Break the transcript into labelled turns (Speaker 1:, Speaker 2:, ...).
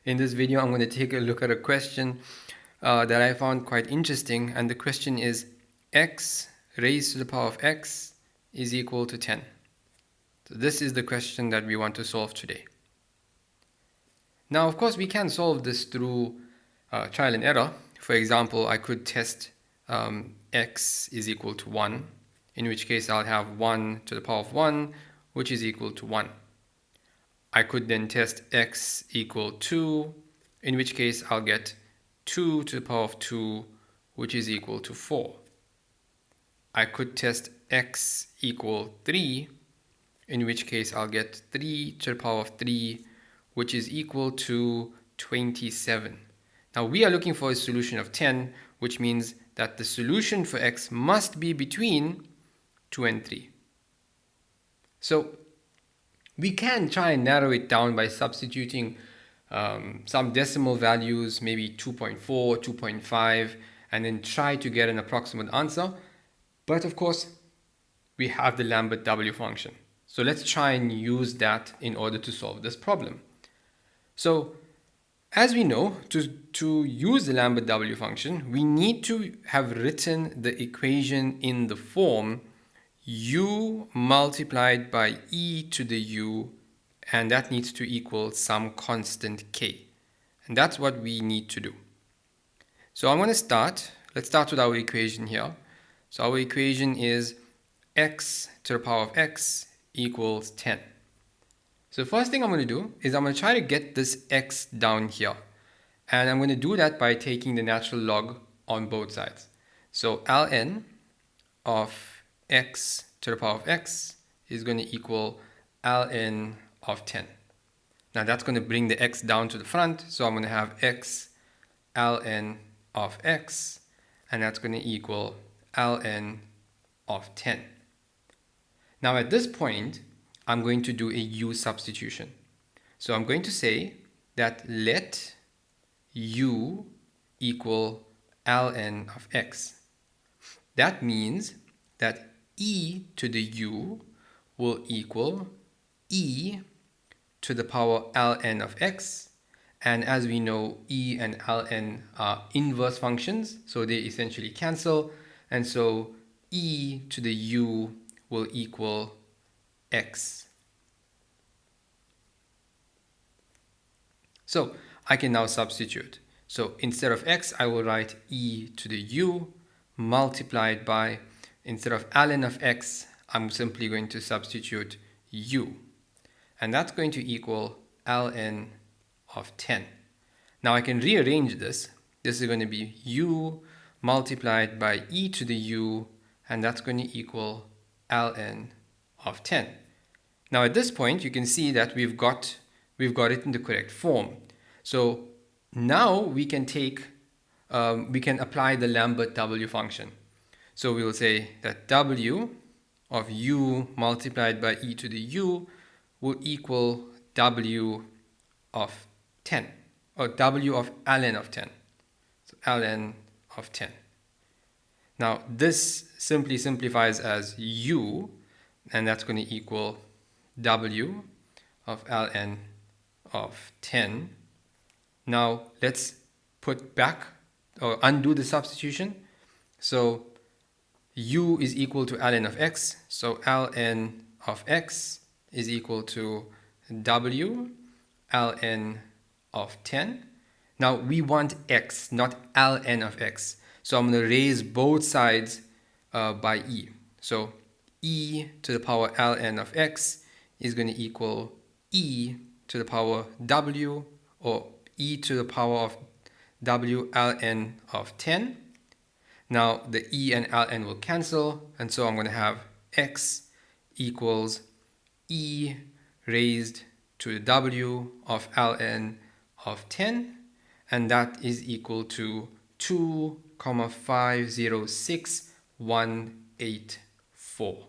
Speaker 1: In this video, I'm going to take a look at a question that I found quite interesting, and the question is x raised to the power of x is equal to 10. So this is the question that we want to solve today. Now, of course, we can solve this through trial and error. For example, I could test x is equal to 1, in which case I'll have 1 to the power of 1, which is equal to 1. I could then test x equal 2, in which case I'll get 2 to the power of 2, which is equal to 4. I could test x equal 3, in which case I'll get 3 to the power of 3, which is equal to 27. Now we are looking for a solution of 10, which means that the solution for x must be between 2 and 3. So we can try and narrow it down by substituting some decimal values, maybe 2.4, 2.5, and then try to get an approximate answer. But of course, we have the Lambert W function. So let's try and use that in order to solve this problem. So as we know, to use the Lambert W function, we need to have written the equation in the form u multiplied by e to the u, and that needs to equal some constant k. And that's what we need to do. So I'm going to let's start with our equation here. So our equation is x to the power of x equals 10. So first thing I'm going to do is I'm going to try to get this x down here. And I'm going to do that by taking the natural log on both sides. So ln of x to the power of x is going to equal ln of 10. Now that's going to bring the x down to the front. So I'm going to have x ln of x, and that's going to equal ln of 10. Now at this point, I'm going to do a u substitution. So I'm going to say that let u equal ln of x. That means that e to the u will equal e to the power ln of x. And as we know, e and ln are inverse functions, so they essentially cancel. And so e to the u will equal x. So I can now substitute. So instead of x, I will write e to the u multiplied by, instead of ln of x, I'm simply going to substitute u. And that's going to equal ln of 10. Now I can rearrange this. This is going to be u multiplied by e to the u, and that's going to equal ln of 10. Now at this point, you can see that we've got it in the correct form. So now we can apply the Lambert W function. So we will say that w of u multiplied by e to the u will equal w of 10, or w of ln of 10. So ln of 10. Now this simply simplifies as u, and that's going to equal w of ln of 10. Now let's put back or undo the substitution. So u is equal to ln of x. So ln of x is equal to w ln of 10. Now we want x, not ln of x. So I'm going to raise both sides by e. So e to the power ln of x is going to equal e to the power w, or e to the power of w ln of 10. Now the e and ln will cancel, and so I'm going to have x equals e raised to the w of ln of 10, and that is equal to 2,506,184.